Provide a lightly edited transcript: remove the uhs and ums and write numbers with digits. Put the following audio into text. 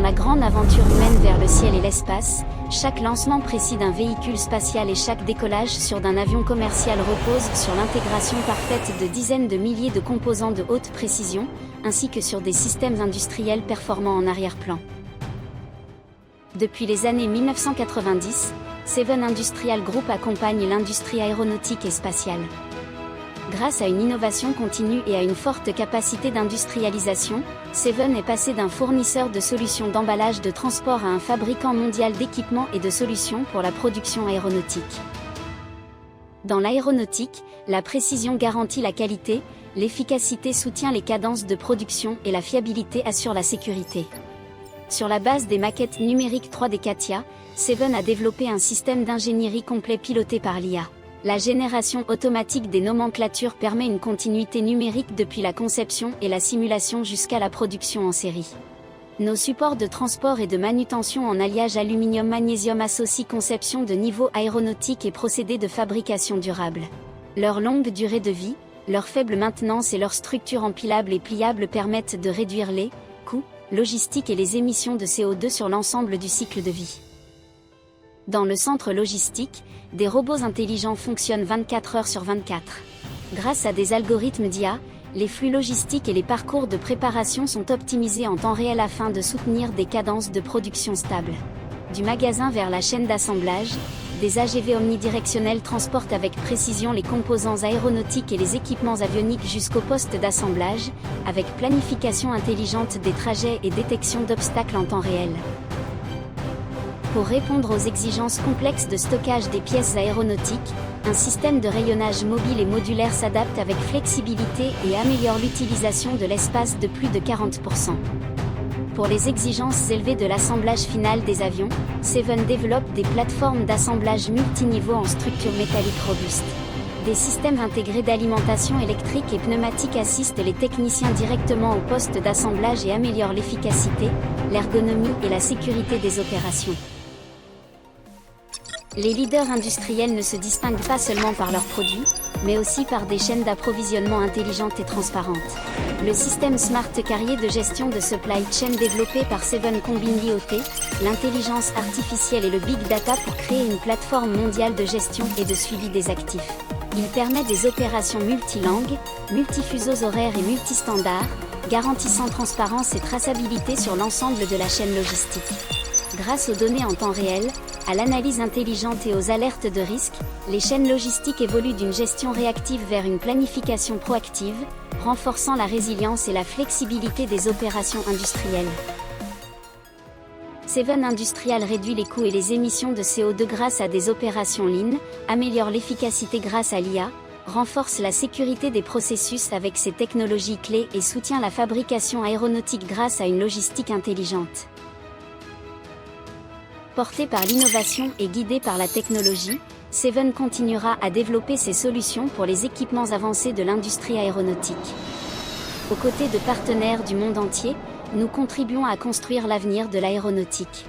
la grande aventure humaine vers le ciel et l'espace, chaque lancement précède d'un véhicule spatial et chaque décollage d'un avion commercial repose sur l'intégration parfaite de dizaines de milliers de composants de haute précision, ainsi que sur des systèmes industriels performants en arrière-plan. Depuis les années 1990, Seven Industrial Group accompagne l'industrie aéronautique et spatiale. Grâce à une innovation continue et à une forte capacité d'industrialisation, Seven est passé d'un fournisseur de solutions d'emballage de transport à un fabricant mondial d'équipements et de solutions pour la production aéronautique. Dans l'aéronautique, la précision garantit la qualité, l'efficacité soutient les cadences de production et la fiabilité assure la sécurité. Sur la base des maquettes numériques 3D CATIA, Seven a développé un système d'ingénierie complet piloté par l'IA. La génération automatique des nomenclatures permet une continuité numérique depuis la conception et la simulation jusqu'à la production en série. Nos supports de transport et de manutention en alliage aluminium-magnésium associent conception de niveau aéronautique et procédés de fabrication durable. Leur longue durée de vie, leur faible maintenance et leur structure empilable et pliable permettent de réduire les coûts logistiques et les émissions de CO2 sur l'ensemble du cycle de vie. Dans le centre logistique, des robots intelligents fonctionnent 24 heures sur 24. Grâce à des algorithmes d'IA, les flux logistiques et les parcours de préparation sont optimisés en temps réel afin de soutenir des cadences de production stables. Du magasin vers la chaîne d'assemblage, des AGV omnidirectionnels transportent avec précision les composants aéronautiques et les équipements avioniques jusqu'au poste d'assemblage, avec planification intelligente des trajets et détection d'obstacles en temps réel. Pour répondre aux exigences complexes de stockage des pièces aéronautiques, un système de rayonnage mobile et modulaire s'adapte avec flexibilité et améliore l'utilisation de l'espace de plus de 40%. Pour les exigences élevées de l'assemblage final des avions, Seven développe des plateformes d'assemblage multiniveau en structure métallique robuste. Des systèmes intégrés d'alimentation électrique et pneumatique assistent les techniciens directement au poste d'assemblage et améliorent l'efficacité, l'ergonomie et la sécurité des opérations. Les leaders industriels ne se distinguent pas seulement par leurs produits, mais aussi par des chaînes d'approvisionnement intelligentes et transparentes. Le système Smart Carrier de gestion de supply chain développé par Seven combine l'IoT, l'intelligence artificielle et le big data pour créer une plateforme mondiale de gestion et de suivi des actifs. Il permet des opérations multilangues, multifuseaux horaires et multistandards, garantissant transparence et traçabilité sur l'ensemble de la chaîne logistique. Grâce aux données en temps réel, à l'analyse intelligente et aux alertes de risque, les chaînes logistiques évoluent d'une gestion réactive vers une planification proactive, renforçant la résilience et la flexibilité des opérations industrielles. Seven Industrial réduit les coûts et les émissions de CO2 grâce à des opérations lean, améliore l'efficacité grâce à l'IA, renforce la sécurité des processus avec ses technologies clés et soutient la fabrication aéronautique grâce à une logistique intelligente. Porté par l'innovation et guidé par la technologie, Seven continuera à développer ses solutions pour les équipements avancés de l'industrie aéronautique. Aux côtés de partenaires du monde entier, nous contribuons à construire l'avenir de l'aéronautique.